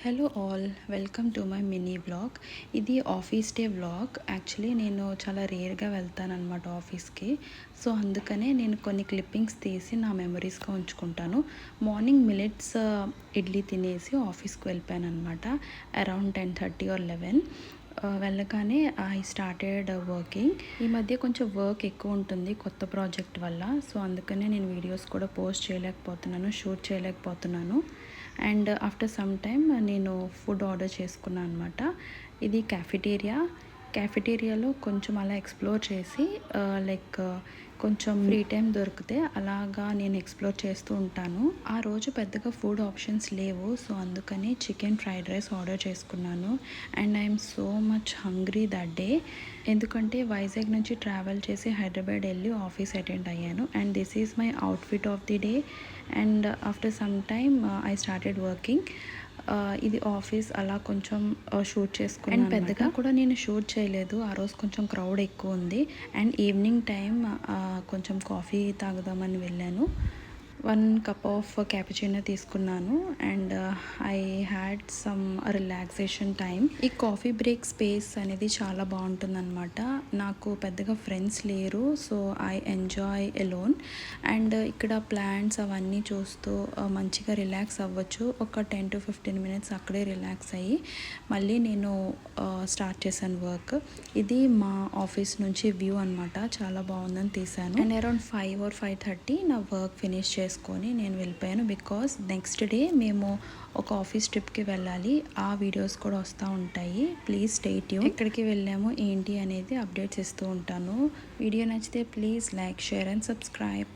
Hello all, welcome to my mini vlog. ఇది office day vlog. Actually నేను చాలా రేర్గా వెళ్తానన్నమాట ఆఫీస్కి. సో అందుకనే నేను కొన్ని క్లిప్పింగ్స్ తీసి నా మెమరీస్గా ఉంచుకుంటాను. మార్నింగ్ మిల్లెట్స్ ఇడ్లీ తినేసి ఆఫీస్కి వెళ్ళిపోయాను అనమాట. అరౌండ్ 10:30 or 11 వెళ్ళగానే ఐ స్టార్టెడ్ వర్కింగ్. ఈ మధ్య కొంచెం వర్క్ ఎక్కువ ఉంటుంది కొత్త ప్రాజెక్ట్ వల్ల. సో అందుకనే నేను వీడియోస్ కూడా పోస్ట్ చేయలేకపోతున్నాను, షూట్ చేయలేకపోతున్నాను. అండ్ ఆఫ్టర్ సమ్ టైమ్ నేను ఫుడ్ ఆర్డర్ చేసుకున్నాను అనమాట. ఇది క్యాఫెటేరియాలో కొంచెం అలా ఎక్స్ప్లోర్ చేసి లైక్ కొంచెం ఫ్రీ టైం దొరికితే అలాగా నేను ఎక్స్ప్లోర్ చేస్తూ ఉంటాను. ఆ రోజు పెద్దగా ఫుడ్ ఆప్షన్స్ లేవు. సో అందుకని చికెన్ ఫ్రైడ్ రైస్ ఆర్డర్ చేసుకున్నాను. And I'm so much hungry that day. ఎందుకంటే వైజాగ్ నుంచి ట్రావెల్ చేసి హైదరాబాద్ వెళ్ళి ఆఫీస్ అటెండ్ అయ్యాను. And this is my outfit of the day. And after some time I started working. ఇది office అలా కొంచెం షూట్ చేసుకున్నాను. అండ్ పెద్దగా కూడా నేను షూట్ చేయలేదు. ఆ రోజు కొంచెం క్రౌడ్ ఎక్కువ ఉంది. అండ్ ఈవినింగ్ టైం కొంచెం కాఫీ తాగుదామని వెళ్ళాను. 1 కప్ ఆఫ్ క్యాపుచినో తీసుకున్నాను. And I had some relaxation time. ఈ కాఫీ బ్రేక్ స్పేస్ అనేది చాలా బాగుంటుందన్నమాట. నాకు పెద్దగా ఫ్రెండ్స్ లేరు. So I enjoy alone. And ఇక్కడ ప్లాంట్స్ అవన్నీ చూస్తూ మంచిగా రిలాక్స్ అవ్వచ్చు. ఒక 10 to 15 minutes అక్కడే రిలాక్స్ అయ్యి మళ్ళీ నేను స్టార్ట్ చేశాను వర్క్. ఇది మా ఆఫీస్ నుంచి వ్యూ అనమాట. చాలా బాగుందని తీశాను. అండ్ అరౌండ్ 5 or 5:30 నా వర్క్ ఫినిష్ చేసుకొని నేను వెళ్ళిపోయాను. బికాస్ నెక్స్ట్ డే మేము ఒక ఆఫీస్ ట్రిప్కి వెళ్ళాలి. ఆ వీడియోస్ కూడా వస్తూ ఉంటాయి. Please stay tune. ఎక్కడికి వెళ్ళాము ఏంటి అనేది అప్డేట్స్ ఇస్తూ ఉంటాను. వీడియో నచ్చితే please like, share and subscribe.